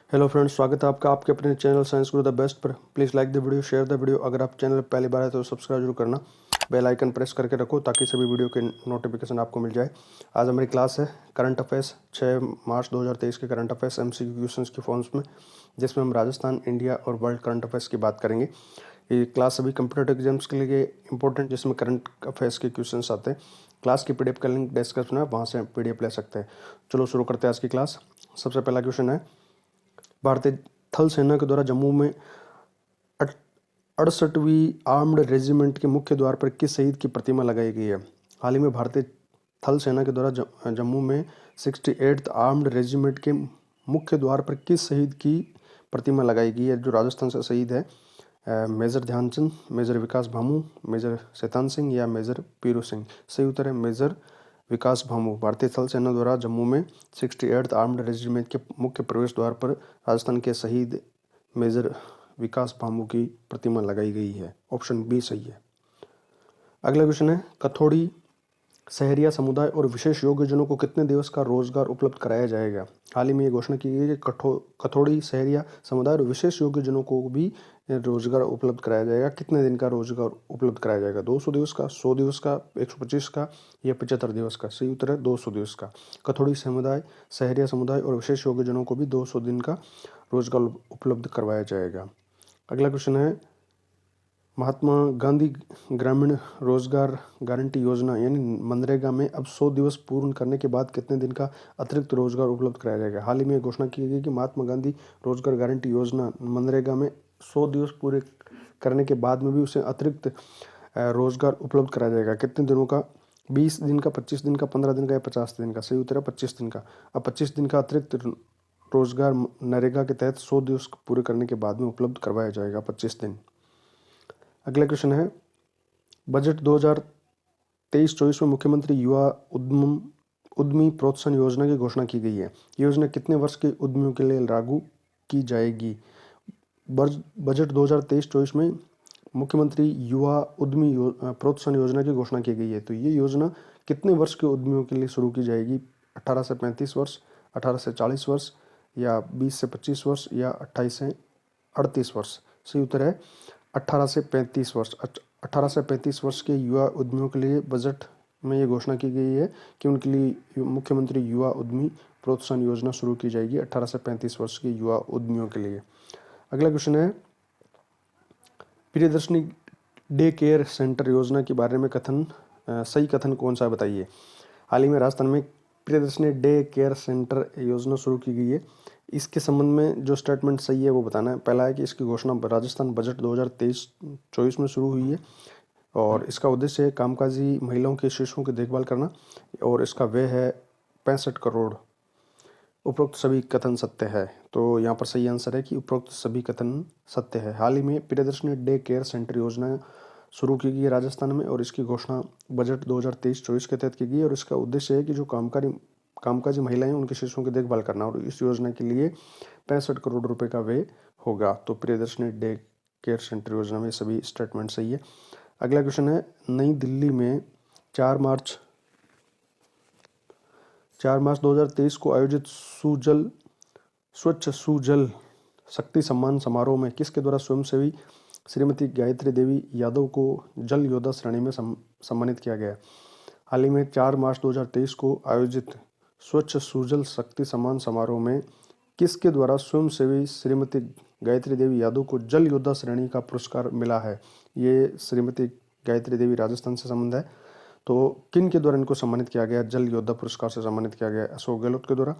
Hello friends, स्वागत है आपका आपके अपने channel science Guru the best पर। Please like the video, share the video. अगर आप चैनल पर पहली बार है तो सब्सक्राइब जरूर करना, बेल आइकन प्रेस करके रखो ताकि सभी वीडियो के नोटिफिकेशन आपको मिल जाए। आज हमारी क्लास है करंट अफेयर्स 6 मार्च 2023 के करंट अफेयर्स MCQ क्वेश्चंस की फॉर्म्स में, जिसमें हम राजस्थान, इंडिया और वर्ल्ड करंट अफेयर्स की बात करेंगे। ये क्लास सभी कंप्यूटर एग्जाम्स के लिए इंपॉर्टेंट, जिसमें करंट अफेयर्स के क्वेश्चंस आते हैं। क्लास की PDF का लिंक डिस्क्रिप्शन में, वहाँ से PDF ले सकते हैं। चलो शुरू करते हैं आज की क्लास। सबसे पहला क्वेश्चन है, भारतीय थल सेना के द्वारा जम्मू में 68वीं आर्म्ड रेजिमेंट के मुख्य द्वार पर किस शहीद की प्रतिमा लगाई गई है? हाल ही में भारतीय थल सेना के द्वारा जम्मू में 68th आर्म्ड रेजिमेंट के मुख्य द्वार पर किस शहीद की प्रतिमा लगाई गई है? जो राजस्थान से शहीद है, मेजर ध्यानचंद, मेजर विकास भामू, मेजर शैतान सिंह या मेजर पीरू सिंह। सही उत्तर है मेजर विकास भामू। भारतीय थल सेना द्वारा जम्मू में 68th आर्म्ड रेजिमेंट के मुख्य प्रवेश द्वार पर राजस्थान के शहीद मेजर विकास भामू की प्रतिमा लगाई गई है। ऑप्शन बी सही है। अगला क्वेश्चन है, कथोड़ी शहरिया समुदाय और विशेष योग्यजनों को कितने दिवस का रोजगार उपलब्ध कराया जाएगा? हाल ही में ये घोषणा की गई है कि कथोड़ी शहरिया समुदाय और विशेष योग्यजनों को भी रोजगार उपलब्ध कराया जाएगा। कितने दिन का रोजगार उपलब्ध कराया जाएगा? 200 दिवस का, 100 दिवस का, 125 का या 75 दिवस का? सही उत्तर है 200 दिवस का। कथोड़ी समुदाय, शहरिया समुदाय और विशेष योग्यजनों को भी 200 दिन का रोजगार उपलब्ध करवाया जाएगा। अगला क्वेश्चन है, महात्मा गांधी ग्रामीण रोजगार गारंटी योजना यानी मनरेगा में अब 100 दिवस पूर्ण करने के बाद कितने दिन का अतिरिक्त रोजगार उपलब्ध कराया जाएगा? हाल ही में घोषणा की गई कि महात्मा गांधी रोजगार गारंटी योजना मनरेगा में 100 दिवस पूरे करने के बाद में भी उसे अतिरिक्त रोजगार उपलब्ध कराया जाएगा। कितने दिनों का? 20 दिन का, 25 दिन का, 15 दिन का या 50 दिन का? सही उत्तर है 25 दिन का। अब 25 दिन का अतिरिक्त रोजगार नरेगा के तहत 100 दिवस पूरे करने के बाद में उपलब्ध करवाया जाएगा, 25 दिन। अगला क्वेश्चन है, बजट 2023-24 में मुख्यमंत्री युवा उद्यमी प्रोत्साहन योजना की घोषणा की गई है। योजना कितने वर्ष के उद्यमियों के लिए लागू की जाएगी? बजट 2023-24 में मुख्यमंत्री युवा उद्यमी प्रोत्साहन योजना की घोषणा की गई है। तो ये योजना कितने वर्ष के उद्यमियों के लिए शुरू की जाएगी? 18 से 35 वर्ष, 18 से 40 वर्ष या 20 से 25 वर्ष या 28 से 38 वर्ष? सही उत्तर है 18 से 35 वर्ष। 18 से 35 वर्ष के युवा उद्यमियों के लिए बजट में ये घोषणा की गई है कि उनके लिए मुख्यमंत्री युवा उद्यमी प्रोत्साहन योजना शुरू की जाएगी 18 से 35 वर्ष के युवा उद्यमियों के लिए। अगला क्वेश्चन है, प्रियदर्शनी डे केयर सेंटर योजना के बारे में सही कथन कौन सा बताइए? हाल ही में राजस्थान में प्रियदर्शनी डे केयर सेंटर योजना शुरू की गई है। इसके संबंध में जो स्टेटमेंट सही है वो बताना है। पहला है कि इसकी घोषणा राजस्थान बजट 2023-24 में शुरू हुई है और इसका उद्देश्य है कामकाजी महिलाओं के शिशुओं की देखभाल करना और इसका व्यय है 65 करोड़। उपरोक्त सभी कथन सत्य है। तो यहाँ पर सही आंसर है कि उपरोक्त सभी कथन सत्य है। हाल ही में प्रियदर्शनी डे केयर सेंटर योजना शुरू की गई है राजस्थान में और इसकी घोषणा बजट 2023-24 के तहत की गई है और इसका उद्देश्य है कि जो कामकाजी महिलाएं उनके शिशुओं की देखभाल करना और इस योजना के लिए 65 करोड़ रुपए का व्यय होगा। तो प्रियदर्शनी डे केयर सेंटर योजना में सभी स्टेटमेंट सही है। अगला क्वेश्चन है, नई दिल्ली में 4 मार्च 2023 को आयोजित स्वच्छ सुजल शक्ति सम्मान समारोह में किसके द्वारा स्वयंसेवी श्रीमती गायत्री देवी यादव को जल योद्धा श्रेणी में सम्मानित किया गया? हाल ही में 4 मार्च 2023 को आयोजित स्वच्छ सुजल शक्ति सम्मान समारोह में किसके द्वारा स्वयंसेवी श्रीमती गायत्री देवी यादव को जल योद्धा श्रेणी का पुरस्कार मिला है? ये श्रीमती गायत्री देवी राजस्थान से संबंध है। तो किन के द्वारा इनको सम्मानित किया गया? जल योद्धा पुरस्कार से सम्मानित किया गया? अशोक गहलोत के द्वारा,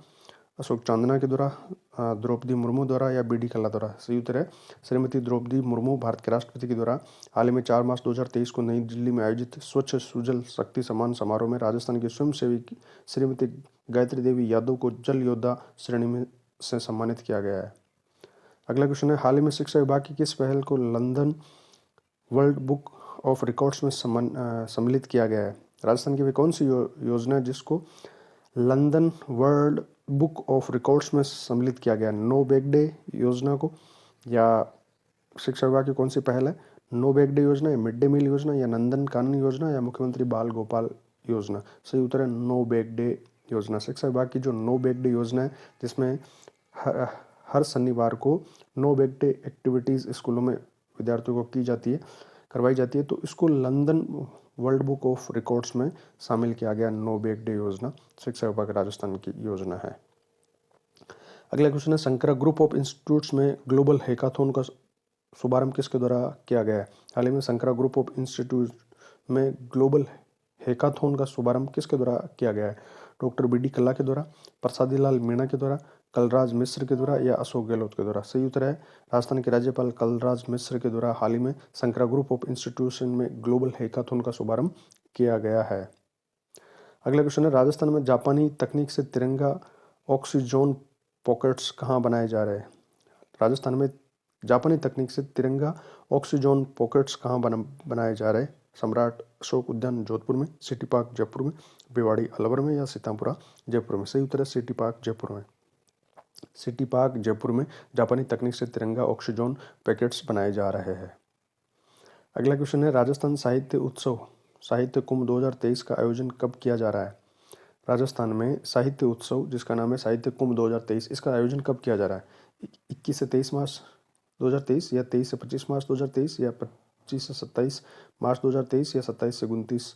अशोक चांदना के द्वारा, द्रौपदी मुर्मू द्वारा या BD कल्ला द्वारा? सही उत्तर है श्रीमती द्रौपदी मुर्मू, भारत के राष्ट्रपति के द्वारा हाल ही में 4 मार्च 2023 को नई दिल्ली में आयोजित स्वच्छ सुजल शक्ति सम्मान समारोह में राजस्थान की स्वयंसेवी श्रीमती गायत्री देवी यादव को जल योद्धा श्रेणी में से सम्मानित किया गया है। अगला क्वेश्चन है, हाल ही में शिक्षा विभाग की किस पहल को London world book of records में सम्मिलित किया गया है? राजस्थान की वे कौन सी योजना है जिसको London world book of records में सम्मिलित किया गया? नो बैग डे योजना को, या शिक्षा विभाग की कौन सी पहल है? नो बैग डे योजना या मिड डे मील योजना या नंदन कानन योजना या मुख्यमंत्री बाल गोपाल योजना? सही उत्तर है नो बैग डे योजना। शिक्षा विभाग की जो नो बैग डे योजना है जिसमें हर शनिवार को नो बैग डे एक्टिविटीज़ स्कूलों में विद्यार्थियों को करवाई जाती है। तो इसको London world book of records में शामिल किया गया। नो बैग डे योजना शिक्षा विभाग राजस्थान की योजना है। अगला क्वेश्चन है, शंकरा ग्रुप ऑफ इंस्टीट्यूट्स में ग्लोबल हैकाथॉन का शुभारंभ किसके द्वारा किया गया है? हाल ही में शंकरा ग्रुप ऑफ इंस्टीट्यूट में ग्लोबल हैकाथॉन का शुभारंभ किसके द्वारा किया गया है? Doctor BD. कल्ला के द्वारा, प्रसादी लाल मीणा के द्वारा, कलराज मिश्र के द्वारा या अशोक गहलोत के द्वारा? सही उत्तर है राजस्थान के राज्यपाल कलराज मिश्र के द्वारा हाल ही में शंकरा ग्रुप ऑफ इंस्टीट्यूशन में ग्लोबल हैकाथॉन का शुभारंभ किया गया है। अगला क्वेश्चन है, राजस्थान में जापानी तकनीक से तिरंगा ऑक्सीजोन पॉकेट्स कहाँ बनाए जा रहे हैं? राजस्थान में जापानी तकनीक से तिरंगा ऑक्सीजोन पॉकेट्स कहाँ बनाए जा रहे हैं? सम्राट अशोक उद्यान जोधपुर में, सिटी पार्क जयपुर में, भिवाड़ी अलवर में या सीतापुरा जयपुर में? सही उत्तर है सिटी पार्क जयपुर में। सिटी पार्क जयपुर में जापानी तकनीक से तिरंगा ऑक्सीजोन पैकेट्स बनाए जा रहे हैं। अगला क्वेश्चन है, राजस्थान साहित्य उत्सव साहित्य कुंभ 2023 का आयोजन कब किया जा रहा है? राजस्थान में साहित्य उत्सव जिसका नाम है साहित्य कुंभ 2023, इसका आयोजन कब किया जा रहा है? 21 से 23 मार्च 2023 या 23 से 25 मार्च 2023 या 25 से 27 मार्च 2023 या 27 से 29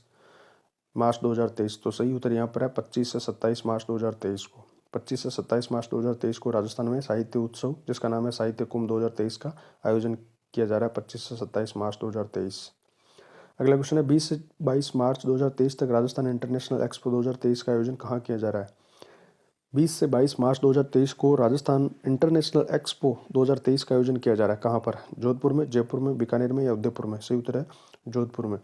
मार्च 2023? तो सही उत्तर यहाँ पर है 25 से 27 मार्च 2023 को। 25 से 27 मार्च 2023 को राजस्थान में साहित्य उत्सव जिसका नाम है साहित्य कुंभ 2023 का आयोजन किया जा रहा है 25 से 27 मार्च 2023। अगला क्वेश्चन है, 20 से 22 मार्च 2023 तक राजस्थान इंटरनेशनल एक्सपो 2023 का आयोजन कहाँ किया जा रहा है? 20 से 22 मार्च 2023 को राजस्थान इंटरनेशनल एक्सपो 2023 का आयोजन किया जा रहा है। कहाँ पर? जोधपुर में, जयपुर में, बीकानेर में या उदयपुर में? सही उत्तर है जोधपुर में।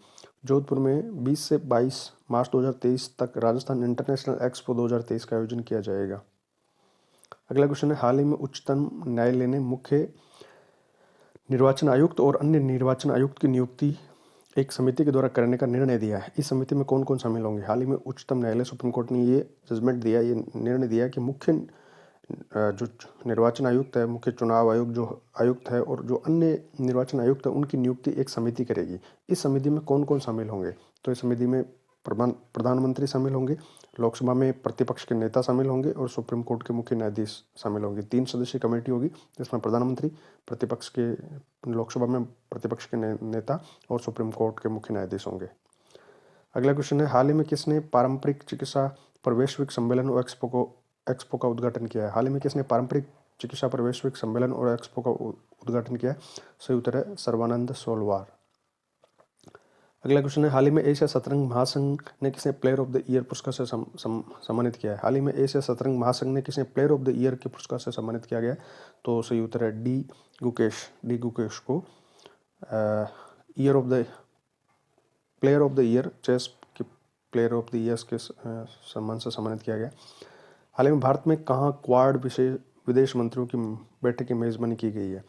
जोधपुर में 20 से 22 मार्च 2023 तक राजस्थान इंटरनेशनल एक्सपो 2023 का आयोजन किया जाएगा। अगला क्वेश्चन है, हाल ही में उच्चतम न्यायालय ने मुख्य निर्वाचन आयुक्त और अन्य निर्वाचन आयुक्त की नियुक्ति एक समिति के द्वारा करने का निर्णय दिया है। इस समिति में कौन कौन शामिल होंगे? हाल ही में उच्चतम न्यायालय सुप्रीम कोर्ट ने ये जजमेंट दिया, ये निर्णय दिया कि मुख्य जो निर्वाचन आयुक्त है, मुख्य चुनाव आयोग जो आयुक्त है और जो अन्य निर्वाचन आयुक्त है उनकी नियुक्ति एक समिति करेगी। इस समिति में कौन कौन शामिल होंगे? तो इस समिति में प्रधानमंत्री शामिल होंगे, लोकसभा में प्रतिपक्ष के नेता शामिल होंगे और सुप्रीम कोर्ट के मुख्य न्यायाधीश शामिल होंगे। 3 सदस्यीय कमेटी होगी जिसमें प्रधानमंत्री, प्रतिपक्ष के लोकसभा में प्रतिपक्ष के नेता और सुप्रीम कोर्ट के मुख्य न्यायाधीश होंगे। अगला क्वेश्चन है, हाल ही में किसने पारंपरिक चिकित्सा पर वैश्विक सम्मेलन और एक्सपो का उद्घाटन किया है? हाल ही में किसने पारंपरिक चिकित्सा पर वैश्विक सम्मेलन और एक्सपो का उद्घाटन किया है? सही उत्तर है सर्बानंद सोलवार। अगला क्वेश्चन है, हाल ही में एशिया शतरंग महासंघ ने किसने प्लेयर ऑफ द ईयर पुरस्कार से सम्मानित किया है? हाल ही में एशिया शतरंग महासंघ ने किसने प्लेयर ऑफ द ईयर के पुरस्कार से सम्मानित किया गया? तो सही उत्तर है डी गुकेश को year of the player of the year chess के प्लेयर ऑफ द ईयर के सम्मान से सम्मानित किया गया। हाल ही में भारत में कहाँ क्वाड विदेश मंत्रियों की बैठक की मेजबानी की गई है?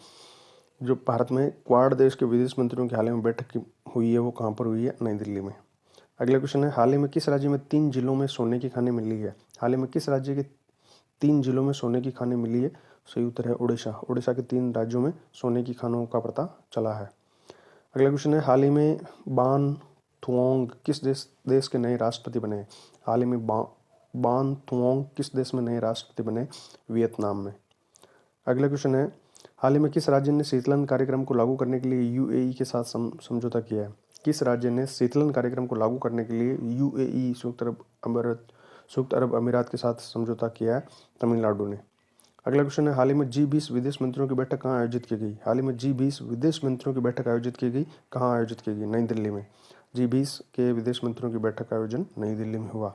जो भारत में क्वाड देश के विदेश मंत्रियों की हाल ही में बैठक हुई है वो कहाँ पर हुई है? नई दिल्ली में। अगला क्वेश्चन है, हाल ही में किस राज्य में 3 जिलों में सोने की खानें मिली है? हाल ही में किस राज्य के 3 जिलों में सोने की खानें मिली है? सही उत्तर है उड़ीसा। उड़ीसा के 3 राज्यों में सोने की खानों का पता चला है। अगला क्वेश्चन है, हाल ही में बान थुओंग किस देश के नए राष्ट्रपति बने? हाल ही में बान थुओंग किस देश में नए राष्ट्रपति बने? वियतनाम में। अगला क्वेश्चन है, हाल ही में किस राज्य ने शीतलन कार्यक्रम को लागू करने के लिए यूएई के साथ समझौता किया है? किस राज्य ने शीतलन कार्यक्रम को लागू करने के लिए यूएई संयुक्त अरब अमीरात के साथ समझौता किया है? तमिलनाडु ने। अगला क्वेश्चन है, हाल ही में G20 विदेश मंत्रियों की बैठक कहाँ आयोजित की गई? हाल ही में G20 विदेश मंत्रियों की बैठक आयोजित की गई, कहाँ आयोजित की गई? नई दिल्ली में। G20 के विदेश मंत्रियों की बैठक का आयोजन नई दिल्ली में हुआ।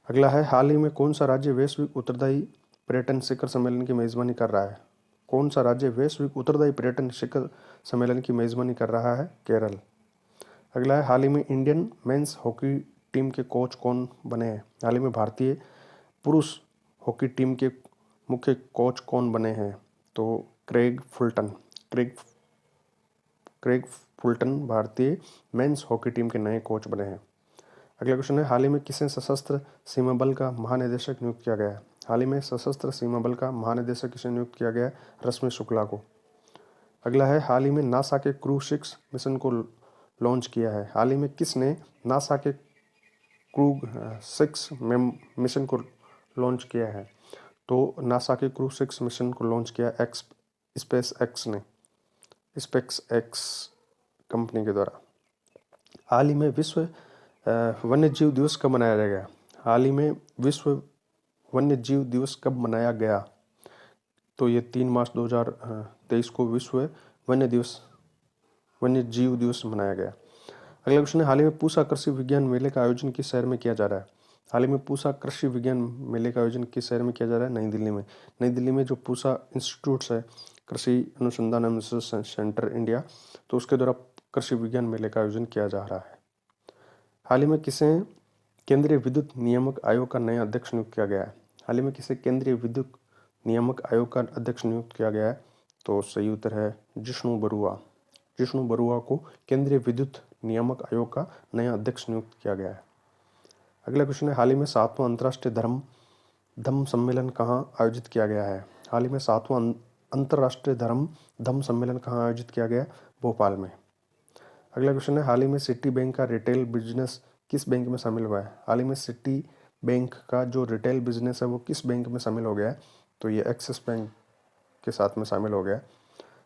अगला है, हाल ही में कौन सा राज्य वैश्विक उत्तरदायी पर्यटन शिखर सम्मेलन की मेजबानी कर रहा है? कौन सा राज्य वैश्विक उत्तरदायी पर्यटन शिखर सम्मेलन की मेजबानी कर रहा है? केरल। अगला है, हाल ही में इंडियन मेंस हॉकी टीम के कोच कौन बने हैं? हाल ही में भारतीय पुरुष हॉकी टीम के मुख्य कोच कौन बने हैं? तो क्रेग फुलटन भारतीय मेंस हॉकी टीम के नए कोच बने हैं। अगला क्वेश्चन है, हाल ही में किसे सशस्त्र सीमा बल का महानिदेशक नियुक्त किया गया है? हाल ही में सशस्त्र सीमा बल का महानिदेशक किसे नियुक्त किया गया है? रश्मि शुक्ला को। अगला है, हाल ही में नासा के क्रू 6 मिशन को लॉन्च किया है। हाल ही में किसने नासा के क्रू 6 मिशन को लॉन्च किया है? तो नासा के क्रू 6 मिशन को लॉन्च किया स्पेस एक्स कंपनी के द्वारा। हाल ही में विश्व वन्य जीव दिवस कब मनाया गया? हाल ही में विश्व वन्य जीव दिवस कब मनाया गया? तो ये 3 मार्च 2023 को विश्व वन्य जीव दिवस मनाया गया। अगला क्वेश्चन है, हाल ही में पूसा कृषि विज्ञान मेले का आयोजन किस शहर में किया जा रहा है? हाल ही में पूसा कृषि विज्ञान मेले का आयोजन किस शहर में किया जा रहा है? नई दिल्ली में। नई दिल्ली में जो पूसा इंस्टीट्यूट्स है, कृषि अनुसंधान एवं रिसर्च सेंटर इंडिया, तो उसके द्वारा कृषि विज्ञान मेले का आयोजन किया जा रहा है। हाल ही में किसे केंद्रीय विद्युत नियामक आयोग का नया अध्यक्ष नियुक्त किया गया है? हाल ही में किसे केंद्रीय विद्युत नियामक आयोग का अध्यक्ष नियुक्त किया गया है? तो सही उत्तर है जिष्णु बरुआ। जिष्णु बरुआ को केंद्रीय विद्युत नियामक आयोग का नया अध्यक्ष नियुक्त किया गया है। अगला क्वेश्चन है, हाल ही में 7वां अंतर्राष्ट्रीय धम्म सम्मेलन कहाँ आयोजित किया गया है? हाल ही में 7वां अंतर्राष्ट्रीय धम्म सम्मेलन कहाँ आयोजित किया गया? भोपाल में। अगला क्वेश्चन है, हाल ही में सिटी बैंक का रिटेल बिजनेस किस बैंक में शामिल हुआ है? हाल ही में सिटी बैंक का जो रिटेल बिजनेस है वो किस बैंक में शामिल हो गया है? तो ये एक्सिस बैंक के साथ में शामिल हो गया है।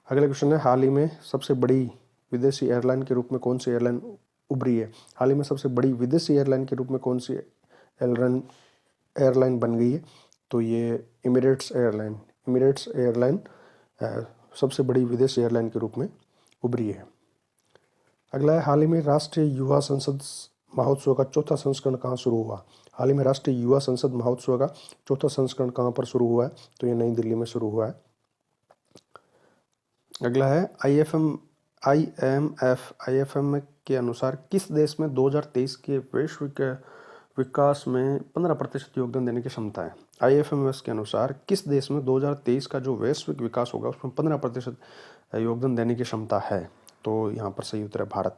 अगला क्वेश्चन है, हाल ही में सबसे बड़ी विदेशी एयरलाइन के रूप में कौन सी एयरलाइन उभरी है? हाल ही में सबसे बड़ी विदेशी एयरलाइन के रूप में कौन सी एयरलाइन बन गई है? तो ये इमिरेट्स एयरलाइन सबसे बड़ी विदेशी एयरलाइन के रूप में उभरी है। अगला है, हाल ही में राष्ट्रीय युवा संसद महोत्सव का चौथा संस्करण कहाँ शुरू हुआ? हाल ही में राष्ट्रीय युवा संसद महोत्सव का चौथा संस्करण कहाँ पर शुरू हुआ है? तो ये नई दिल्ली में शुरू हुआ है। अगला है, IMF के अनुसार किस देश में 2023 के वैश्विक विकास में 15% योगदान देने की क्षमता है? IMF के अनुसार किस देश में 2023 का जो वैश्विक विकास होगा उसमें 15% योगदान देने की क्षमता है? तो यहाँ पर सही उत्तर है भारत।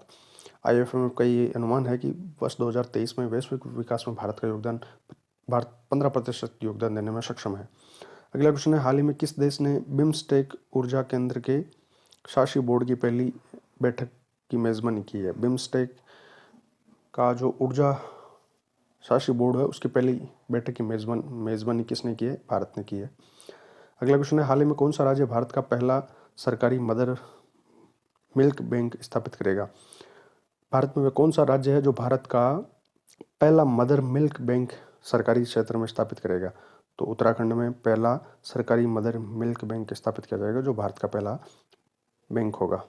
IMF का ये अनुमान है कि वर्ष 2023 में वैश्विक विकास में भारत 15% योगदान देने में सक्षम है। अगला क्वेश्चन है, हाल ही में किस देश ने बिम्स्टेक ऊर्जा केंद्र के शासी बोर्ड की पहली बैठक की मेज़बानी की है? बिम्स्टेक का जो ऊर्जा शासी बोर्ड है उसकी पहली बैठक की मेज़बानी किसने की है? भारत ने की है। अगला क्वेश्चन है, हाल ही में कौन सा राज्य भारत का पहला सरकारी मदर मिल्क बैंक स्थापित करेगा? भारत में वह कौन सा राज्य है जो भारत का पहला मदर मिल्क बैंक सरकारी क्षेत्र में स्थापित करेगा? तो उत्तराखंड में पहला सरकारी मदर मिल्क बैंक स्थापित किया जाएगा जो भारत का पहला बैंक होगा।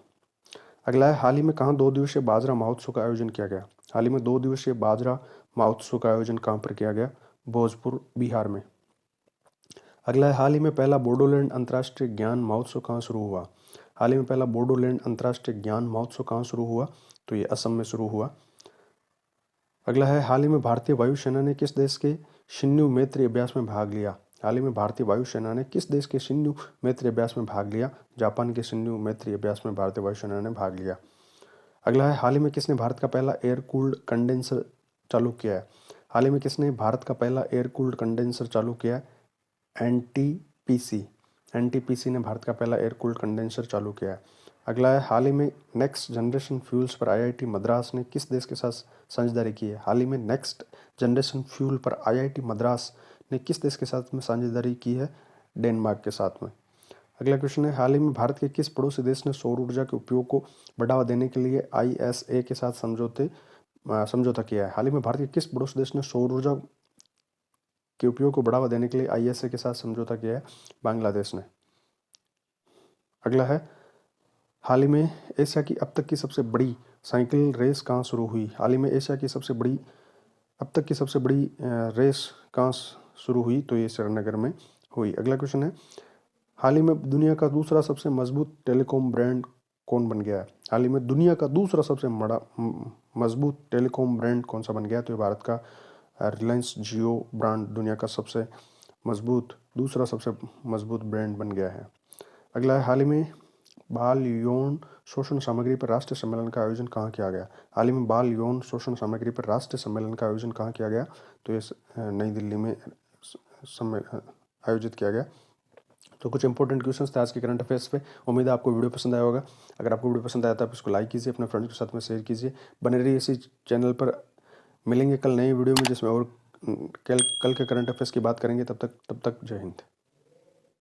अगला है, हाल ही में कहाँ 2 दिवसीय बाजरा महोत्सव का आयोजन किया गया? हाल ही में 2 दिवसीय बाजरा महोत्सव का आयोजन कहाँ पर किया गया? भोजपुर, बिहार में। अगला है, हाल ही में पहला बोडोलैंड अंतर्राष्ट्रीय ज्ञान महोत्सव कहाँ शुरू हुआ? हाल ही में पहला बोडोलैंड अंतर्राष्ट्रीय ज्ञान महोत्सव कहाँ शुरू हुआ? तो ये असम में शुरू हुआ। अगला है, हाल ही में भारतीय वायुसेना ने किस देश के शिन्यू मैत्री अभ्यास में भाग लिया? हाल ही में भारतीय वायुसेना ने किस देश के शिन्यू मैत्री अभ्यास में भाग लिया? जापान के शिन्यू मैत्री अभ्यास में भारतीय वायुसेना ने भाग लिया। अगला है, हाल ही में किसने भारत का पहला एयर कूल्ड कंडेंसर चालू किया है? हाल ही में किसने भारत का पहला एयर कूल्ड कंडेंसर चालू किया है? एनटीपीसी ने भारत का पहला एयर कूल्ड कंडेंसर चालू किया है। अगला है, हाल ही में नेक्स्ट जनरेशन फ्यूल्स पर IIT मद्रास ने किस देश के साथ साझेदारी की है? हाल ही में नेक्स्ट जनरेशन फ्यूल पर IIT मद्रास ने किस देश के साथ में साझेदारी की है? डेनमार्क के साथ में। अगला क्वेश्चन है, हाल ही में भारत के किस पड़ोसी देश ने सौर ऊर्जा के उपयोग को बढ़ावा देने के लिए ISA के साथ समझौता किया है? हाल ही में भारत के किस पड़ोसी देश ने सौर ऊर्जा के उपयोग को बढ़ावा देने के लिए ISA के साथ समझौता किया है? बांग्लादेश ने। अगला है, हाल ही में एशिया की अब तक की सबसे बड़ी साइकिल रेस कहाँ शुरू हुई? हाल ही में एशिया की अब तक की सबसे बड़ी रेस कहाँ शुरू हुई? तो ये श्रीनगर में हुई। अगला क्वेश्चन है, हाल ही में दुनिया का दूसरा सबसे मजबूत टेलीकॉम ब्रांड कौन बन गया है? हाल ही में दुनिया का दूसरा सबसे बड़ा मजबूत टेलीकॉम ब्रांड कौन सा बन गया? तो ये भारत का रिलायंस जियो ब्रांड दुनिया का दूसरा सबसे मजबूत ब्रांड बन गया है। अगला है, हाल ही में बाल यौन शोषण सामग्री पर राष्ट्रीय सम्मेलन का आयोजन कहाँ किया गया? हाल ही में बाल यौन शोषण सामग्री पर राष्ट्रीय सम्मेलन का आयोजन कहाँ किया गया? तो ये नई दिल्ली में आयोजित किया गया। तो कुछ इंपॉर्टेंट क्वेश्चंस थे आज के करंट अफेयर्स पे। उम्मीद है आपको वीडियो पसंद आया होगा। अगर आपको वीडियो पसंद आया तो आप इसको लाइक कीजिए, अपने फ्रेंड्स के साथ में शेयर कीजिए। बने रहिए इसी चैनल पर। मिलेंगे कल नई वीडियो में जिसमें और कल के करंट अफेयर्स की बात करेंगे। तब तक जय हिंद।